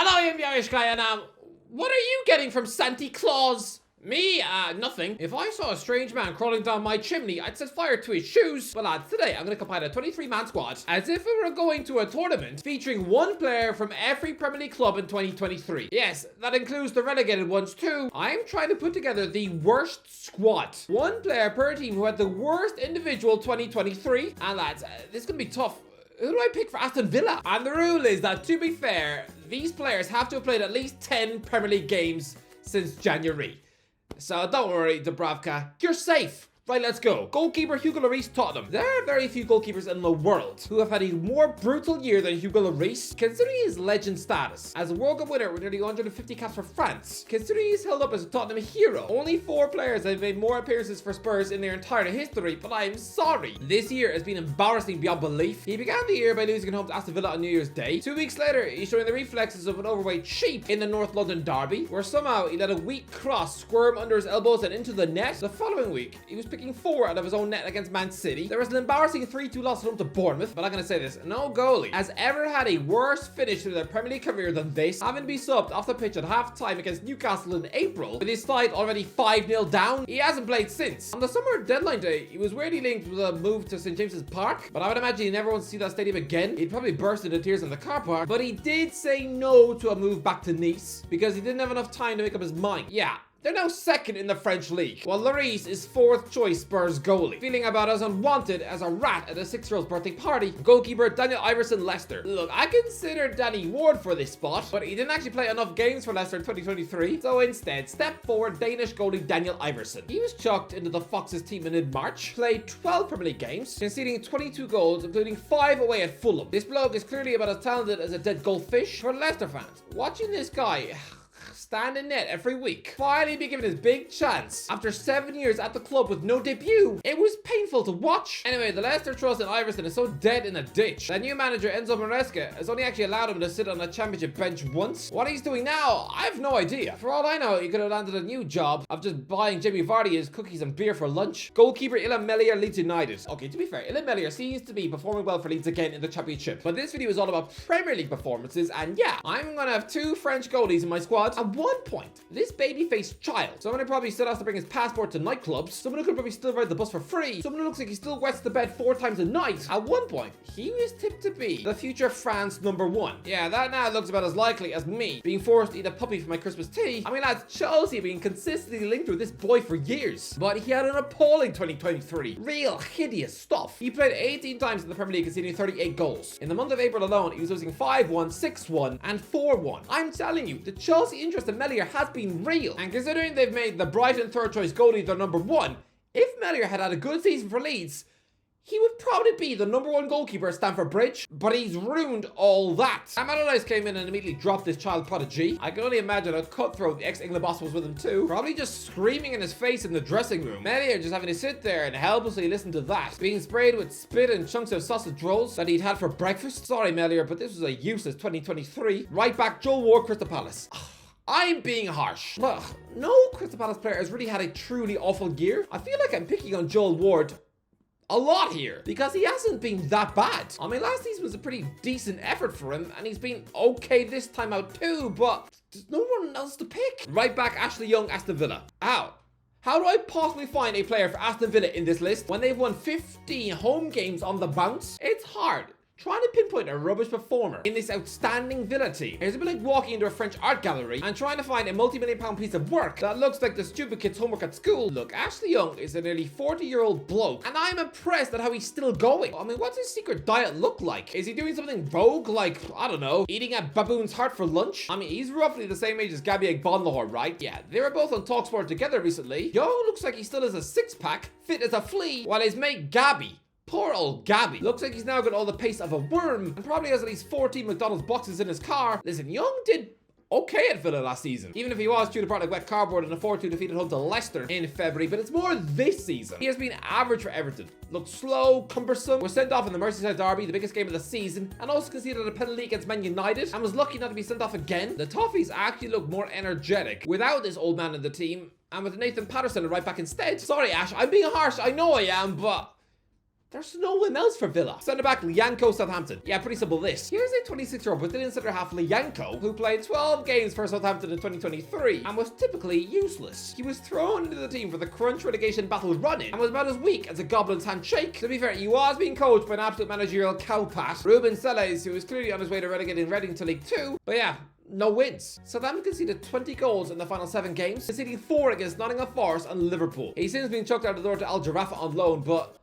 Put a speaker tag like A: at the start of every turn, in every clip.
A: Hello, I am the Irish guy, and what are you getting from Santa Claus? Me? Nothing. If I saw a strange man crawling down my chimney, I'd set fire to his shoes. But lads, today I'm going to compile a 23-man squad as if we were going to a tournament featuring one player from every Premier League club in 2023. Yes, that includes the relegated ones too. I'm trying to put together the worst squad. One player per team who had the worst individual 2023. And lads, this is going to be tough. Who do I pick for Aston Villa? And the rule is that, to be fair, these players have to have played at least 10 Premier League games since January. So don't worry, Dubravka, you're safe. Right, let's go. Goalkeeper Hugo Lloris, Tottenham. There are very few goalkeepers in the world who have had a more brutal year than Hugo Lloris, considering his legend status. As a World Cup winner with nearly 150 caps for France, considering he's held up as a Tottenham hero, only 4 players have made more appearances for Spurs in their entire history, but I'm sorry. This year has been embarrassing beyond belief. He began the year by losing at home to Aston Villa on New Year's Day. 2 weeks later, he's showing the reflexes of an overweight sheep in the North London derby, where somehow he let a weak cross squirm under his elbows and into the net. The following week, he was picking 4 out of his own net against Man City. There was an embarrassing 3-2 loss at home to Bournemouth, but I'm going to say this, no goalie has ever had a worse finish to their Premier League career than this, having to be subbed off the pitch at half-time against Newcastle in April, with his side already 5-0 down. He hasn't played since. On the summer deadline day, he was weirdly linked with a move to St James's Park, but I would imagine he never wants to see that stadium again. He'd probably burst into tears in the car park, but he did say no to a move back to Nice, because he didn't have enough time to make up his mind. Yeah. They're now second in the French league, while Lloris is 4th choice Spurs goalie, feeling about as unwanted as a rat at a 6-year-old's birthday party. Goalkeeper Daniel Iverson, Leicester. Look, I consider Danny Ward for this spot, but he didn't actually play enough games for Leicester in 2023, so instead, step forward Danish goalie Daniel Iverson. He was chucked into the Foxes team in mid-March, played 12 Premier League games, conceding 22 goals, including 5 away at Fulham. This bloke is clearly about as talented as a dead goldfish. For Leicester fans, watching this guy stand in net every week, finally be given his big chance after 7 years at the club with no debut, it was painful to watch. Anyway, the Leicester trust in Iverson is so dead in a ditch that new manager Enzo Maresca has only actually allowed him to sit on a championship bench once. What he's doing now, I have no idea. For all I know, he could have landed a new job of just buying Jamie Vardy his cookies and beer for lunch. Goalkeeper Illan Melier, Leeds United. Okay, to be fair, Illan Melier seems to be performing well for Leeds again in the championship, but this video is all about Premier League performances, and yeah, I'm gonna have 2 French goalies in my squad. At one point, this baby-faced child, someone who probably still has to bring his passport to nightclubs, someone who could probably still ride the bus for free, someone who looks like he still wets the bed 4 times a night. At one point, he was tipped to be the future France #1. Yeah, that now looks about as likely as me being forced to eat a puppy for my Christmas tea. I mean, lads, Chelsea have been consistently linked with this boy for years, but he had an appalling 2023. Real hideous stuff. He played 18 times in the Premier League, conceding 38 goals. In the month of April alone, he was losing 5-1, 6-1, and 4-1. I'm telling you, the Chelsea interest in Melier has been real, and considering they've made the Brighton 3rd choice goalie their #1, if Melier had had a good season for Leeds, he would probably be the #1 goalkeeper at Stamford Bridge, but he's ruined all that. Allardyce came in and immediately dropped this child prodigy. I can only imagine a cutthroat, the ex-England boss, was with him too, probably just screaming in his face in the dressing room. Melier just having to sit there and helplessly listen to that, being sprayed with spit and chunks of sausage rolls that he'd had for breakfast. Sorry, Melier, but this was a useless 2023. Right back, Joel Ward, Crystal Palace. I'm being harsh. Ugh, no Crystal Palace player has really had a truly awful year. I feel like I'm picking on Joel Ward a lot here, because he hasn't been that bad. I mean, last season was a pretty decent effort for him, and he's been okay this time out too, but there's no one else to pick. Right back, Ashley Young, Aston Villa. How do I possibly find a player for Aston Villa in this list when they've won 15 home games on the bounce? It's hard trying to pinpoint a rubbish performer in this outstanding Villa team. It's a bit like walking into a French art gallery and trying to find a multi-million-pound piece of work that looks like the stupid kid's homework at school. Look, Ashley Young is a nearly 40-year-old bloke, and I'm impressed at how he's still going. I mean, what's his secret diet look like? Is he doing something rogue, like, I don't know, eating a baboon's heart for lunch? I mean, he's roughly the same age as Gabby Agbonlahor, right? Yeah, they were both on TalkSport together recently. Young looks like he still has a 6-pack, fit as a flea, while his mate Gabby, poor old Gabby, looks like he's now got all the pace of a worm and probably has at least 14 McDonald's boxes in his car. Listen, Young did okay at Villa last season, even if he was chewed apart like wet cardboard in a 4-2 defeat at home to Leicester in February, but it's more this season. He has been average for Everton, looked slow, cumbersome, was sent off in the Merseyside derby, the biggest game of the season, and also conceded a penalty against Man United, and was lucky not to be sent off again. The Toffees actually look more energetic without this old man in the team, and with Nathan Patterson right back instead. Sorry, Ash, I'm being harsh, I know I am, but There's no one else for Villa. Centre-back Lianco, Southampton. Yeah, pretty simple this. Here's a 26-year-old Brazilian centre-half Lianco, who played 12 games for Southampton in 2023 and was typically useless. He was thrown into the team for the crunch relegation battle run-in and was about as weak as a goblin's handshake. To be fair, he was being coached by an absolute managerial cowpat, Ruben Selles, who was clearly on his way to relegating Reading to League 2. But yeah, no wins. Southampton conceded 20 goals in the final 7 games, conceding 4 against Nottingham Forest and Liverpool. He's since been chucked out the door to Al Jarafa on loan, but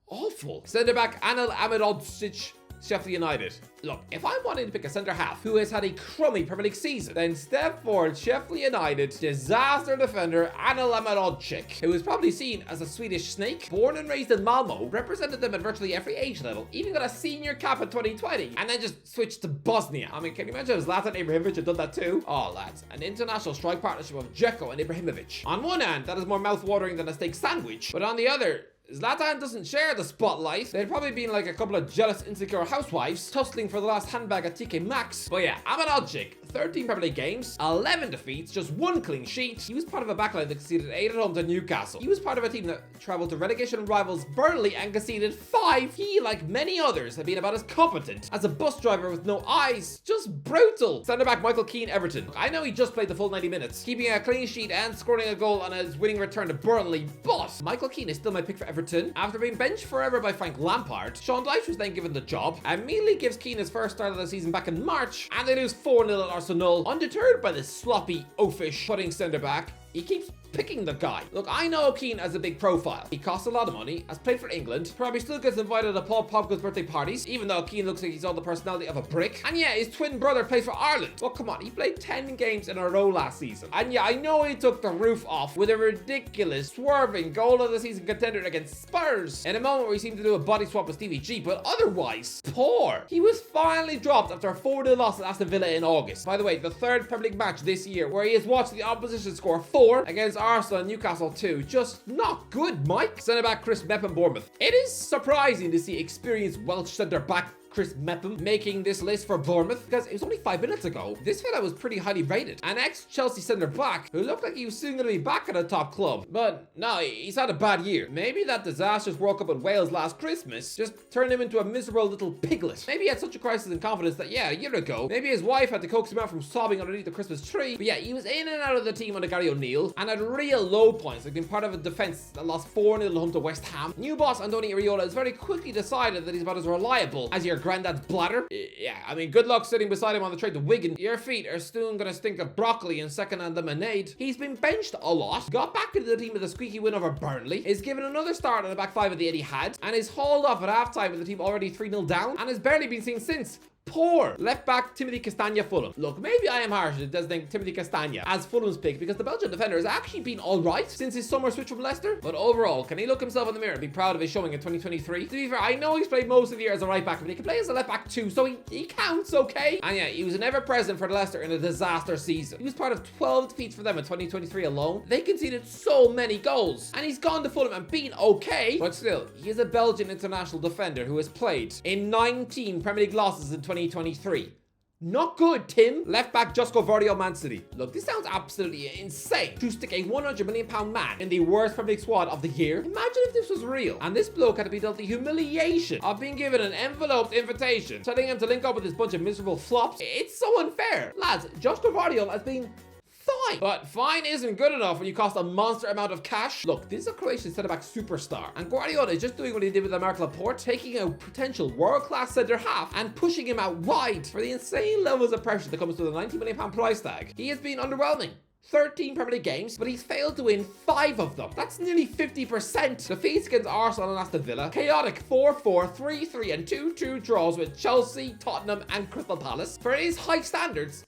A: awful. Centre-back Anel Ahmedhodzic, Sheffield United. Look, if I'm wanting to pick a centre-half who has had a crummy Premier League season, then step forward Sheffield United disaster defender Anel Ahmedhodzic, who is probably seen as a Swedish snake, born and raised in Malmo, represented them at virtually every age level, even got a senior cap in 2020, and then just switched to Bosnia. I mean, can you imagine if Zlatan Ibrahimovic had done that too? Oh, lads, an international strike partnership of Dzeko and Ibrahimovic. On one hand, that is more mouth-watering than a steak sandwich, but on the other, Zlatan doesn't share the spotlight. They'd probably been like a couple of jealous, insecure housewives tussling for the last handbag at TK Maxx. But yeah, Ahmedhodzic, 13 Premier League games, 11 defeats, just 1 clean sheet. He was part of a backline that conceded 8 at home to Newcastle. He was part of a team that travelled to relegation rivals Burnley and conceded 5. He, like many others, had been about as competent as a bus driver with no eyes. Just brutal. Centre-back Michael Keane, Everton. I know he just played the full 90 minutes, keeping a clean sheet and scoring a goal on his winning return to Burnley, but Michael Keane is still my pick for Everton. After being benched forever by Frank Lampard, Sean Dyche was then given the job, immediately gives Keane his first start of the season back in March, and they lose 4-0 at Arsenal. Undeterred by this sloppy, oafish pudding centre-back, he keeps picking the guy. Look, I know Keane has a big profile. He costs a lot of money, has played for England, probably still gets invited to Paul Pogba's birthday parties, even though Keane looks like he's all the personality of a brick. And yeah, his twin brother plays for Ireland. Well, come on, he played 10 games in a row last season. And yeah, I know he took the roof off with a ridiculous, swerving goal of the season contender against Spurs in a moment where he seemed to do a body swap with Stevie G, but otherwise, poor. He was finally dropped after a 4-0 loss at Aston Villa in August. By the way, the 3rd Premier League match this year where he has watched the opposition score 4 against Arsenal and Newcastle 2. Just not good, Mike. Centre-back Chris Mepham, Bournemouth. It is surprising to see experienced Welsh centre-back Chris Mepham making this list for Bournemouth, because it was only 5 minutes ago this fella was pretty highly rated. An ex-Chelsea centre-back who looked like he was soon going to be back at a top club. But no, he's had a bad year. Maybe that disastrous World Cup in Wales last Christmas just turned him into a miserable little piglet. Maybe he had such a crisis in confidence that, yeah, a year ago, maybe his wife had to coax him out from sobbing underneath the Christmas tree. But yeah, he was in and out of the team under Gary O'Neill and had real low points, like being part of a defence that lost 4-0 at home to West Ham. New boss Antony has very quickly decided that he's about as reliable as your granddad's bladder. Yeah, I mean, good luck sitting beside him on the train to Wigan. Your feet are soon gonna stink of broccoli and second-hand lemonade. He's been benched a lot, got back into the team with a squeaky win over Burnley, is given another start on the back 5 of the Etihad, and is hauled off at half-time with the team already 3-0 down, and has barely been seen since. Poor. Left back Timothy Castagna, Fulham. Look, maybe I am harsh to designate Timothy Castagna as Fulham's pick because the Belgian defender has actually been alright since his summer switch from Leicester. But overall, can he look himself in the mirror and be proud of his showing in 2023? To be fair, I know he's played most of the year as a right back, but he can play as a left back too, so he counts, okay? And yeah, he was an ever-present for Leicester in a disaster season. He was part of 12 defeats for them in 2023 alone. They conceded so many goals, and he's gone to Fulham and been okay, but still, he is a Belgian international defender who has played in 19 Premier League losses in 2023. Not good, Tim. Left back Josko Vardio, Man City. Look, this sounds absolutely insane to stick a £100 million man in the worst Premier League squad of the year. Imagine if this was real and this bloke had to be dealt the humiliation of being given an enveloped invitation, telling him to link up with this bunch of miserable flops. It's so unfair. Lads, Josko Vardio has been fine. But fine isn't good enough when you cost a monster amount of cash. Look, this is a Croatian centre-back superstar, and Guardiola is just doing what he did with Marc Laporte, taking a potential world-class centre-half and pushing him out wide for the insane levels of pressure that comes with a £90 million price tag. He has been underwhelming. 13 Premier League games, but he's failed to win 5 of them. That's nearly 50%. Defeats against Arsenal and Aston Villa. Chaotic 4-4, 3-3 and 2-2 draws with Chelsea, Tottenham and Crystal Palace. For his high standards,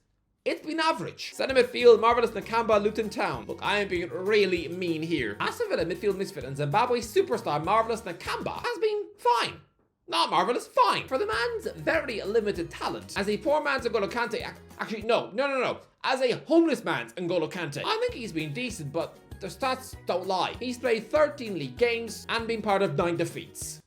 A: it's been average. Centre midfield, Marvelous Nakamba, Luton Town. Look, I am being really mean here. Aston Villa midfield misfit and Zimbabwe superstar Marvelous Nakamba has been fine. Not marvellous, fine. For the man's very limited talent. As a poor man's N'Golo Kante, actually, no. As a homeless man's N'Golo Kante, I think he's been decent, but the stats don't lie. He's played 13 league games and been part of 9 defeats.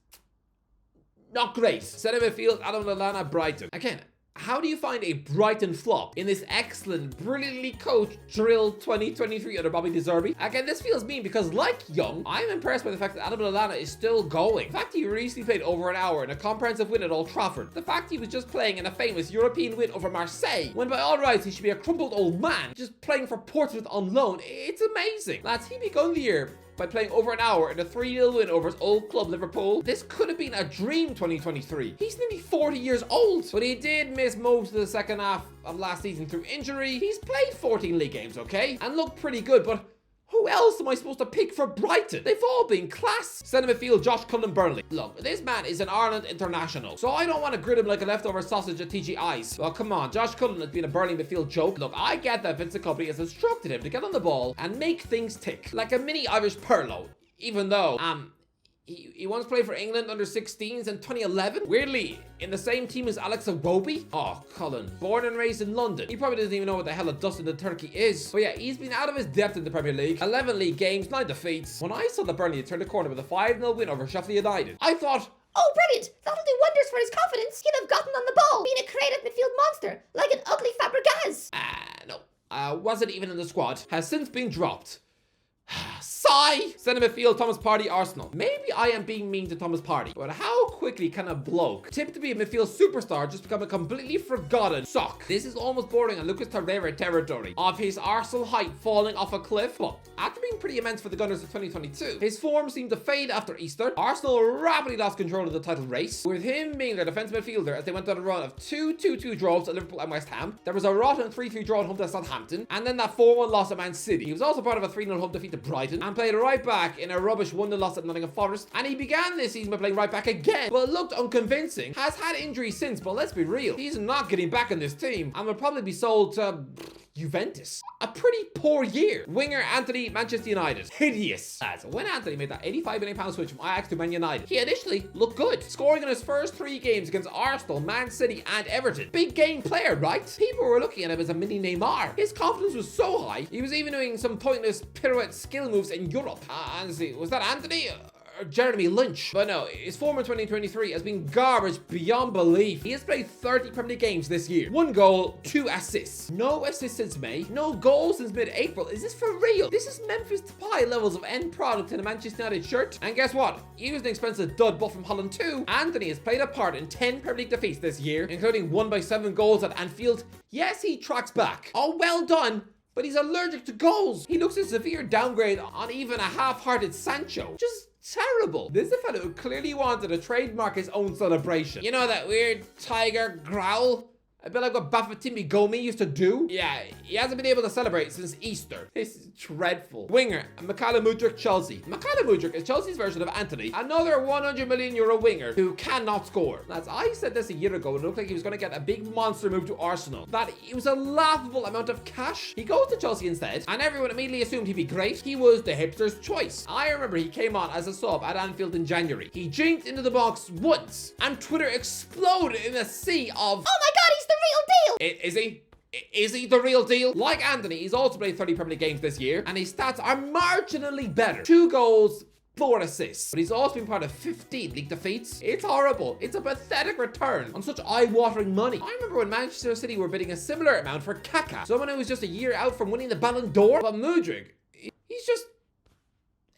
A: Not great. Centre midfield, Adam Lallana, Brighton. Again, how do you find a Brighton flop in this excellent, brilliantly coached, drilled 2023 under Bobby De Zerbi? Again, this feels mean because, like Young, I'm impressed by the fact that Adam Lallana is still going. The fact he recently played over an hour in a comprehensive win at Old Trafford. The fact he was just playing in a famous European win over Marseille, when by all rights he should be a crumpled old man, just playing for Portsmouth on loan. It's amazing. Lads, he begun the year by playing over an hour in a 3-0 win over his old club Liverpool. This could have been a dream 2023. He's nearly 40 years old, but he did miss most of the second half of last season through injury. He's played 14 league games, okay, and looked pretty good, but who else am I supposed to pick for Brighton? They've all been class. Centre midfield, Josh Cullen, Burnley. Look, this man is an Ireland international, so I don't want to grid him like a leftover sausage at TG Ice. Well, come on, Josh Cullen has been a Burnley midfield joke. Look, I get that Vincent Kompany has instructed him to get on the ball and make things tick, like a mini Irish Pirlo, even though, he once played for England under 16s in 2011. Weirdly, in the same team as Alex Iwobi. Oh, Cullen. Born and raised in London. He probably doesn't even know what the hell a dust in the turkey is. But yeah, he's been out of his depth in the Premier League. 11 league games, 9 defeats. When I saw that Burnley had turned the corner with a 5-0 win over Sheffield United, I thought,
B: oh, brilliant! That'll do wonders for his confidence. He'll have gotten on the ball, being a creative midfield monster, like an ugly Fabregas.
A: no. Wasn't even in the squad. Has since been dropped. Sigh! Centre midfield, Thomas Partey, Arsenal. Maybe I am being mean to Thomas Partey, but how quickly can a bloke, tipped to be a midfield superstar, just become a completely forgotten sock? This is almost bordering on Lucas Torreira territory, of his Arsenal height falling off a cliff. But after being pretty immense for the Gunners in 2022, his form seemed to fade after Easter. Arsenal rapidly lost control of the title race, with him being their defensive midfielder as they went on a run of 2-2-2 draws at Liverpool and West Ham. There was a rotten 3-3 draw at home to Southampton, and then that 4-1 loss at Man City. He was also part of a 3-0 home defeat to Brighton, and played right back in a rubbish 1-0 loss at Nottingham Forest. And he began this season by playing right back again, but looked unconvincing. Has had injuries since, but let's be real, he's not getting back in this team and will probably be sold to Juventus. A pretty poor year. Winger Antony, Manchester United. Hideous. As when Antony made that £85 million switch from Ajax to Man United, he initially looked good, scoring in his first 3 games against Arsenal, Man City and Everton. Big game player, right? People were looking at him as a mini Neymar. His confidence was so high, he was even doing some pointless pirouette skill moves in Europe. Honestly, was that Antony? Jeremy Lynch. But no, his form in 2023 has been garbage beyond belief. He has played 30 Premier League games this year. 1 goal, 2 assists. No assists since May. No goals since mid-April. Is this for real? This is Memphis Depay levels of end product in a Manchester United shirt. And guess what? He was an expensive dud but from Holland too. Antony has played a part in 10 Premier League defeats this year, including 1 by 7 goals at Anfield. Yes, he tracks back. Oh, well done. But he's allergic to goals. He looks a severe downgrade on even a half-hearted Sancho. Just terrible. This is a fellow who clearly wanted to trademark his own celebration. You know that weird tiger growl? A bit like what Bafétimbi Gomi used to do? Yeah, he hasn't been able to celebrate since Easter. This is dreadful. Winger, Mykhailo Mudryk, Chelsea. Mykhailo Mudryk is Chelsea's version of Antony, another €100 million winger who cannot score. Lads, I said this a year ago. It looked like he was going to get a big monster move to Arsenal. That it was a laughable amount of cash. He goes to Chelsea instead, and everyone immediately assumed he'd be great. He was the hipster's choice. I remember he came on as a sub at Anfield in January. He jinked into the box once, and Twitter exploded in a sea of,
B: oh my god, he's the real deal!
A: Is he? Is he the real deal? Like Antony, he's also played 30 Premier League games this year, and his stats are marginally better. 2 goals, 4 assists. But he's also been part of 15 league defeats. It's horrible. It's a pathetic return on such eye-watering money. I remember when Manchester City were bidding a similar amount for Kaká, someone who was just a year out from winning the Ballon d'Or. But Mudryk, he's just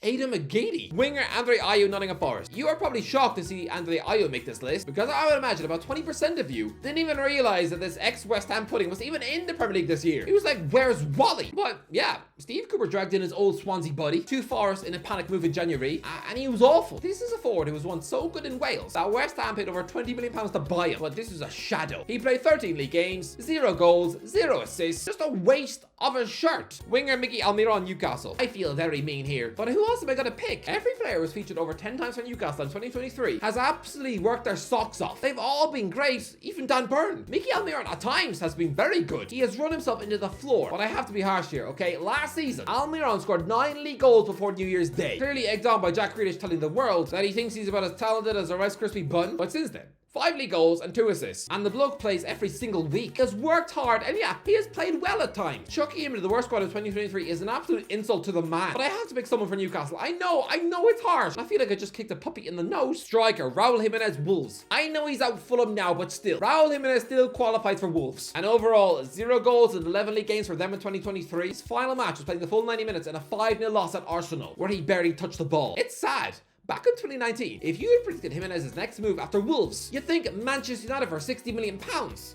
A: Adam McGeady. Winger Andre Ayew, Nottingham Forest. You are probably shocked to see Andre Ayew make this list, because I would imagine about 20% of you didn't even realize that this ex-West Ham pudding was even in the Premier League this year. He was like, where's Wally? But yeah, Steve Cooper dragged in his old Swansea buddy to Forest in a panic move in January, and he was awful. This is a forward who was once so good in Wales that West Ham paid over £20 million to buy him, but this was a shadow. He played 13 league games, 0 goals, 0 assists, just a waste of a shirt. Winger Mickey Almiron, Newcastle. I feel very mean here, but who else am I gonna pick? Every player was featured over 10 times for Newcastle in 2023 has absolutely worked their socks off. They've all been great, even Dan Burn. Mickey Almiron at times has been very good. He has run himself into the floor, but I have to be harsh here, okay? Last season, Almiron scored 9 league goals before New Year's Day. Clearly egged on by Jack Grealish telling the world that he thinks he's about as talented as a Rice Krispie bun, but since then, 5 league goals and 2 assists. And the bloke plays every single week. He has worked hard and yeah, he has played well at times. Chucking him into the worst squad of 2023 is an absolute insult to the man. But I have to pick someone for Newcastle. I know it's harsh. I feel like I just kicked a puppy in the nose. Striker, Raul Jimenez, Wolves. I know he's out Fulham now, but still. Raul Jimenez still qualifies for Wolves. And overall, 0 goals in 11 league games for them in 2023. His final match was playing the full 90 minutes in a 5-0 loss at Arsenal, where he barely touched the ball. It's sad. Back in 2019, if you had predicted Jimenez's next move after Wolves, you'd think Manchester United for £60 million.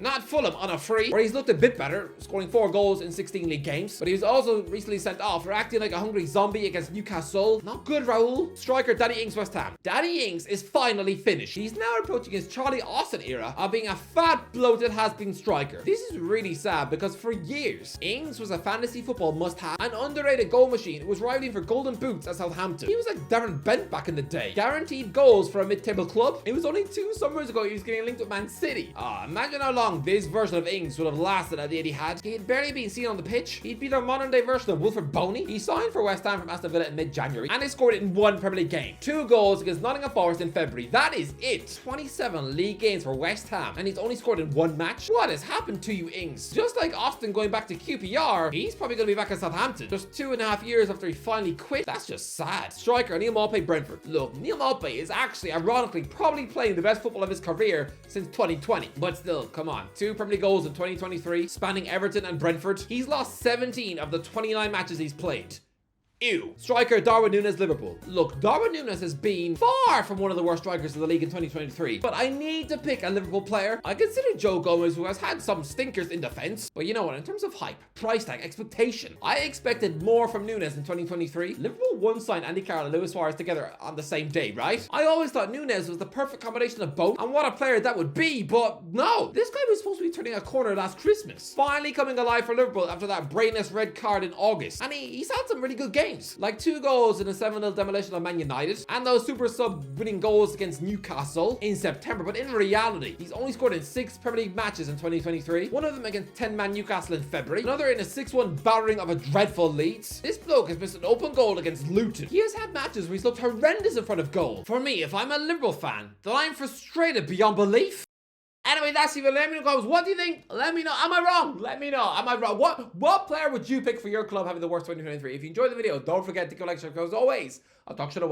A: Not Fulham on a free, where he's looked a bit better, scoring 4 goals in 16 league games. But he was also recently sent off for acting like a hungry zombie against Newcastle. Not good, Raul. Striker Danny Ings, West Ham. Danny Ings is finally finished. He's now approaching his Charlie Austin era of being a fat, bloated, has-been striker. This is really sad because for years, Ings was a fantasy football must-have, an underrated goal machine who was rivaling for golden boots at Southampton. He was like Darren Bent back in the day. Guaranteed goals for a mid-table club. It was only 2 summers ago he was getting linked with Man City. Imagine how long this version of Ings would have lasted at the age he had. He had barely been seen on the pitch. He'd be the modern day version of Wilfred Boney. He signed for West Ham from Aston Villa in mid-January and he scored it in 1 Premier League game. 2 goals against Nottingham Forest in February. That is it. 27 league games for West Ham and he's only scored in 1 match. What has happened to you, Ings? Just like Austin going back to QPR, he's probably going to be back at Southampton just 2.5 years after he finally quit. That's just sad. Striker Neil Maupay, Brentford. Look, Neil Maupay is actually, ironically, probably playing the best football of his career since 2020. But still, come on. 2 Premier League goals in 2023, spanning Everton and Brentford. He's lost 17 of the 29 matches he's played. Ew. Striker Darwin Nunez, Liverpool. Look, Darwin Nunez has been far from one of the worst strikers in the league in 2023, but I need to pick a Liverpool player. I consider Joe Gomez, who has had some stinkers in defense, but you know what, in terms of hype, price tag, expectation, I expected more from Nunez in 2023. Liverpool once signed Andy Carroll and Luis Suarez together on the same day, right? I always thought Nunez was the perfect combination of both, and what a player that would be, but no. This guy was supposed to be turning a corner last Christmas, finally coming alive for Liverpool after that brainless red card in August, and he's had some really good games. Like 2 goals in a 7-0 demolition of Man United, and those super sub winning goals against Newcastle in September. But in reality, he's only scored in 6 Premier League matches in 2023. One of them against 10-man Newcastle in February. Another in a 6-1 battering of a dreadful Leeds. This bloke has missed an open goal against Luton. He has had matches where he's looked horrendous in front of goal. For me, if I'm a Liverpool fan, then I'm frustrated beyond belief. Anyway, that's it. Let me know in the comments. What do you think? Let me know. Am I wrong? Let me know. Am I wrong? What player would you pick for your club having the worst 2023? If you enjoyed the video, don't forget to give a like, share, because as always, I'll talk to you in a while.